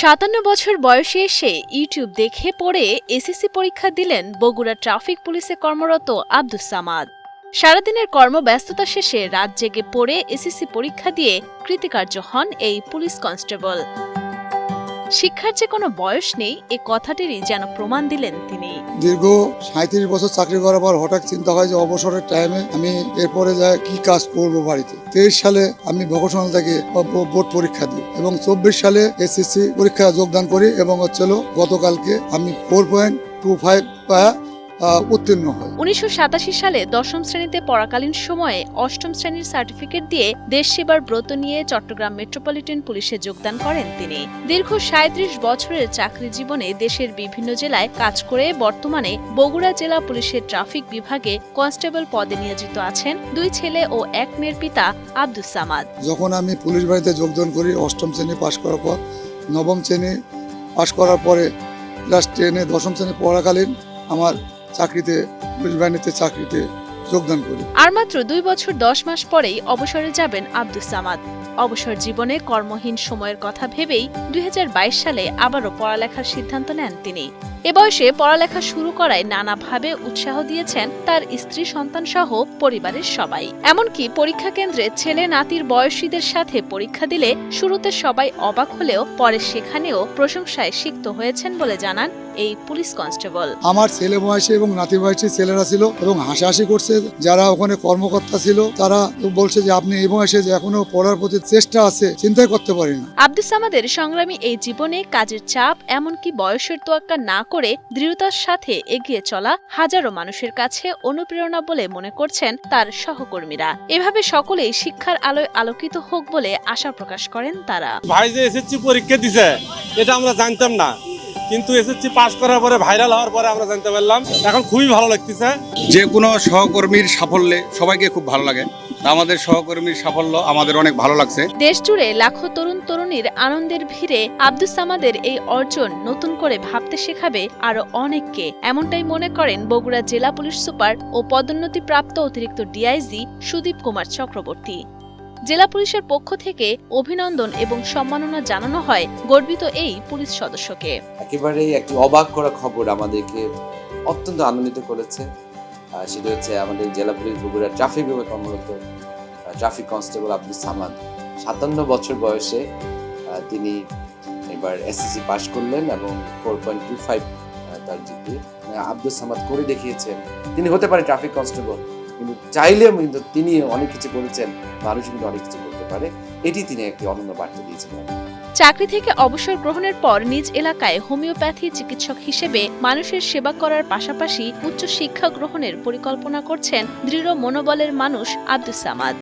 57 বছর বয়সে এসে ইউটিউব দেখে পড়ে এসএসসি পরীক্ষা দিলেন বগুড়া ট্রাফিক পুলিশে কর্মরত আব্দুস সামাদ। সারাদিনের কর্মব্যস্ততা শেষে রাত জেগে পড়ে এসএসসি পরীক্ষা দিয়ে কৃতকার্য হন এই পুলিশ কনস্টেবল। শিক্ষার যে কোনো বয়স নেই এ কথাটিরই যেন প্রমাণ দিলেন তিনি। দীর্ঘ 37 বছর চাকরি করার পর হঠাৎ চিন্তা হয় যে অবসরের টাইমে আমি এরপরে যাই কি কাজ করব বাড়িতে। 23 সালে আমি ভোকেশনাল থেকে বোর্ড পরীক্ষা দিই এবং 24 সালে এসএসসি পরীক্ষা যোগদান করি এবং গতকালকে আমি 4.25 পাওয়া উত্তীর্ণ হয়। 1987 সালে 10ম শ্রেণীতে পড়াকালীন সময়ে 8ম শ্রেণীর সার্টিফিকেট দিয়ে দেশ সেবার ব্রত নিয়ে চট্টগ্রাম মেট্রোপলিটন পুলিশে যোগদান করেন তিনি। দীর্ঘ 37 বছরের চাকরি জীবনে দেশের বিভিন্ন জেলায় কাজ করে বর্তমানে বগুড়া জেলা পুলিশের ট্রাফিক বিভাগে কনস্টেবল পদে নিয়োজিত আছেন 2 ছেলে ও 1 মেয়ের পিতা আব্দুস সামাদ। যখন আমি পুলিশ বাড়িতে যোগদান করি 8ম শ্রেণী পাশ করার পর, 9ম শ্রেণী পাশ করার পরে ক্লাস 10-এ 10ম শ্রেণী পড়াকালীন আমার পুলিশ বাহিনীতে চাকরিতে যোগদান করি। আর মাত্র 2 বছর 10 মাস পরেই অবসরে যাবেন আব্দুস সামাদ। অবসর জীবনে কর্মহীন সময়ের কথা ভেবেই 2022 সালে আবারও পড়ালেখার সিদ্ধান্ত নেন তিনি। এ বয়সে পড়ালেখা শুরু করায় নানাভাবে উৎসাহ দিয়েছেন তার স্ত্রী সন্তান সহ পরিবারের সবাই। এমনকি পরীক্ষা কেন্দ্রে ছেলে নাতির বয়সীদের সাথে পরীক্ষা দিলে শুরুতে সবাই অবাক হলেও পরে সেখানেও প্রশংসায় সিক্ত হয়েছেন বলে জানান এই পুলিশ কনস্টেবল। আমার ছেলে বয়সী এবং নাতি বয়সী ছেলেরা ছিল এবং হাসাহাসি করছে। যারা ওখানে কর্মকর্তা ছিল তারা বলছে যে আপনি এই বয়সে যে এখনো পড়ার প্রতি চেষ্টা আছে, চিন্তাই করতে পারি না। আব্দুস সামাদের সংগ্রামী এই জীবনে কাজের চাপ এমনকি বয়সের তোয়াক্কা না করে দৃঢ়তার সাথে এগিয়ে চলা হাজারো মানুষের কাছে অনুপ্রেরণা বলে মনে করছেন তার সহকর্মীরা। এভাবে সকলেই শিক্ষার আলোয় আলোকিত হোক বলে আশা প্রকাশ করেন তারা। ভাই যে এসএসসি পরীক্ষা দিছে এটা আমরা জানতাম না, কিন্তু এসএসসি পাস করার পরে ভাইরাল হওয়ার পরে আমরা জানতে পারলাম। এখন খুবই ভালো লাগতেছে। যে কোনো সহকর্মীর সাফল্যে সবাইকে খুব ভালো লাগে। আমাদের সহকর্মীর সাফল্য আমাদের অনেক ভালো লাগছে। দেশ জুড়ে লাখো তরুণ তরুণীর আনন্দের ভিড়ে আব্দুস সামাদের এই অর্জন নতুন করে ভাবতে শেখাবে আরো অনেককে, এমনটাই মনে করেন বগুড়া জেলা পুলিশ সুপার ও পদোন্নতিপ্রাপ্ত অতিরিক্ত ডিআইজি সুদীপ কুমার চক্রবর্তী। জেলা পুলিশের পক্ষ থেকে অভিনন্দন এবং সম্মাননা জানানো হয় গর্বিত এই পুলিশ সদস্যকে। একেবারেই একটি অবাক করা খবর আমাদেরকে অত্যন্ত আনন্দিত করেছে। সেটা হচ্ছে আমাদের জেলা পুলিশ বগুড়া ট্রাফিক বিভাগে কর্মরত ট্রাফিক কনস্টেবল আব্দুস সামাদ। 57 বছর বয়সে তিনি এবার এসএসসি পাশ করলেন এবং 4.25 তার জিপিএ। আব্দুস সামাদ করে দেখিয়েছেন তিনি হতে পারে ট্রাফিক কনস্টেবল, কিন্তু চাইলেও কিন্তু তিনি অনেক কিছু করেছেন, মানুষ কিন্তু অনেক কিছু করতে পারে। এটি তিনি একটি অনন্য বার্তা দিয়েছিলেন। চাকরি থেকে অবসর গ্রহণের পর নিজ এলাকায় হোমিওপ্যাথি চিকিৎসক হিসেবে মানুষের সেবা করার পাশাপাশি উচ্চ শিক্ষা গ্রহণের পরিকল্পনা করছেন দৃঢ় মনোবলের মানুষ আব্দুস সামাদ।